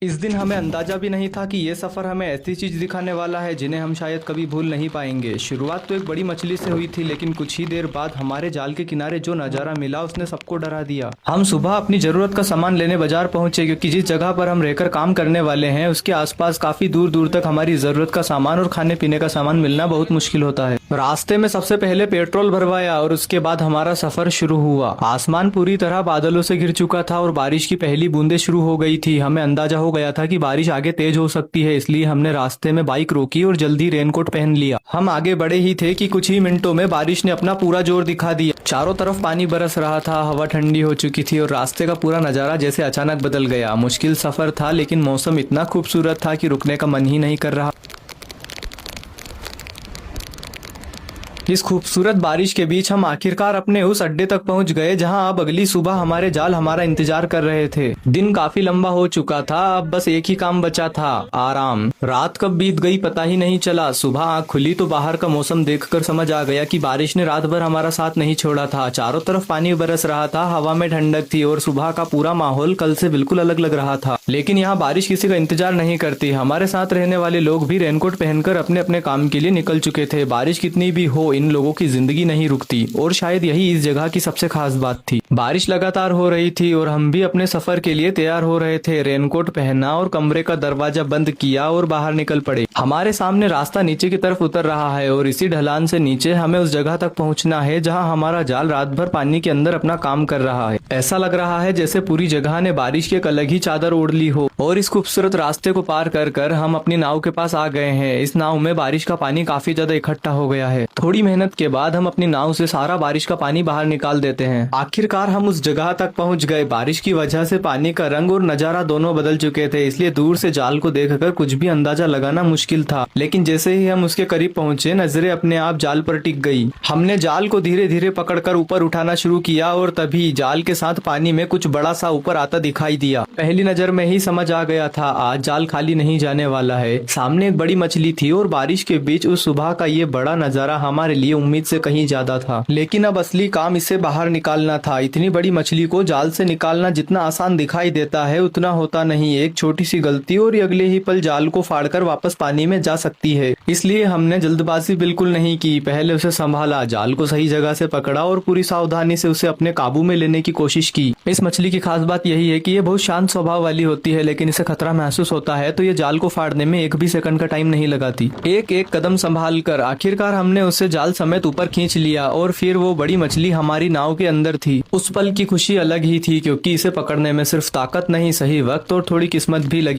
इस दिन हमें अंदाजा भी नहीं था कि ये सफ़र हमें ऐसी चीज़ दिखाने वाला है जिन्हें हम शायद कभी भूल नहीं पाएंगे। शुरुआत तो एक बड़ी मछली से हुई थी, लेकिन कुछ ही देर बाद हमारे जाल के किनारे जो नज़ारा मिला उसने सबको डरा दिया। हम सुबह अपनी ज़रूरत का सामान लेने बाजार पहुंचे, क्योंकि जिस जगह पर हम रहकर काम करने वाले हैं उसके आसपास काफ़ी दूर दूर तक हमारी ज़रूरत का सामान और खाने पीने का सामान मिलना बहुत मुश्किल होता है। रास्ते में सबसे पहले पेट्रोल भरवाया और उसके बाद हमारा सफ़र शुरू हुआ। आसमान पूरी तरह बादलों से घिर चुका था और बारिश की पहली बूंदें शुरू हो गई थी। हमें अंदाजा हो गया था कि बारिश आगे तेज हो सकती है, इसलिए हमने रास्ते में बाइक रोकी और जल्दी रेनकोट पहन लिया। हम आगे बढ़े ही थे कि कुछ ही मिनटों में बारिश ने अपना पूरा जोर दिखा दिया। चारों तरफ पानी बरस रहा था, हवा ठंडी हो चुकी थी और रास्ते का पूरा नजारा जैसे अचानक बदल गया। मुश्किल सफर था, लेकिन मौसम इतना खूबसूरत था कि रुकने का मन ही नहीं कर रहा। इस खूबसूरत बारिश के बीच हम आखिरकार अपने उस अड्डे तक पहुंच गए जहां अब अगली सुबह हमारे जाल हमारा इंतजार कर रहे थे। दिन काफी लंबा हो चुका था, अब बस एक ही काम बचा था, आराम। रात कब बीत गई पता ही नहीं चला। सुबह आंख खुली तो बाहर का मौसम देखकर समझ आ गया कि बारिश ने रात भर हमारा साथ नहीं छोड़ा था। चारों तरफ पानी बरस रहा था, हवा में ठंडक थी और सुबह का पूरा माहौल कल से बिल्कुल अलग लग रहा था। लेकिन यहाँ बारिश किसी का इंतजार नहीं करती। हमारे साथ रहने वाले लोग भी रेनकोट पहनकर अपने अपने काम के लिए निकल चुके थे। बारिश कितनी भी हो, इन लोगों की जिंदगी नहीं रुकती और शायद यही इस जगह की सबसे खास बात थी। बारिश लगातार हो रही थी और हम भी अपने सफर के लिए तैयार हो रहे थे। रेनकोट पहना और कमरे का दरवाजा बंद किया और बाहर निकल पड़े। हमारे सामने रास्ता नीचे की तरफ उतर रहा है और इसी ढलान से नीचे हमें उस जगह तक पहुंचना है जहां हमारा जाल रात भर पानी के अंदर अपना काम कर रहा है। ऐसा लग रहा है जैसे पूरी जगह ने बारिश की एक अलग ही चादर ओढ़ ली हो। और इस खूबसूरत रास्ते को पार कर कर हम अपनी नाव के पास आ गए हैं। इस नाव में बारिश का पानी काफी ज्यादा इकट्ठा हो गया है। थोड़ी मेहनत के बाद हम अपनी नाव से सारा बारिश का पानी बाहर निकाल देते हैं। आखिरकार हम उस जगह तक पहुंच गए। बारिश की वजह से पानी का रंग और नजारा दोनों बदल चुके थे, इसलिए दूर से जाल को देखकर कुछ भी अंदाजा लगाना मुश्किल था। लेकिन जैसे ही हम उसके करीब पहुंचे, नजरें अपने आप जाल पर टिक गई। हमने जाल को धीरे धीरे पकड़कर ऊपर उठाना शुरू किया और तभी जाल के साथ पानी में कुछ बड़ा सा ऊपर आता दिखाई दिया। पहली नजर में ही समझ आ गया था आज जाल खाली नहीं जाने वाला है। सामने एक बड़ी मछली थी और बारिश के बीच उस सुबह का ये बड़ा नजारा हमारे लिए उम्मीद से कहीं ज्यादा था। लेकिन अब असली काम इसे बाहर निकालना था। इतनी बड़ी मछली को जाल से निकालना जितना आसान दिखाई देता है उतना होता नहीं। एक छोटी सी गलती और ये अगले ही पल जाल को फाड़कर वापस पानी में जा सकती है। इसलिए हमने जल्दबाजी बिल्कुल नहीं की। पहले उसे संभाला, जाल को सही जगह से पकड़ा और पूरी सावधानी से उसे अपने काबू में लेने की कोशिश की। इस मछली की खास बात यही है कि ये बहुत शांत स्वभाव वाली होती है, लेकिन इसे खतरा महसूस होता है तो ये जाल को फाड़ने में एक भी सेकंड का टाइम नहीं लगाती। एक एक कदम संभाल कर आखिरकार हमने उसे जाल समेत ऊपर खींच लिया और फिर वो बड़ी मछली हमारी नाव के अंदर थी। उस पल की खुशी अलग ही थी, क्योंकि इसे पकड़ने में सिर्फ ताकत नहीं, सही वक्त और थोड़ी किस्मत भी लगी।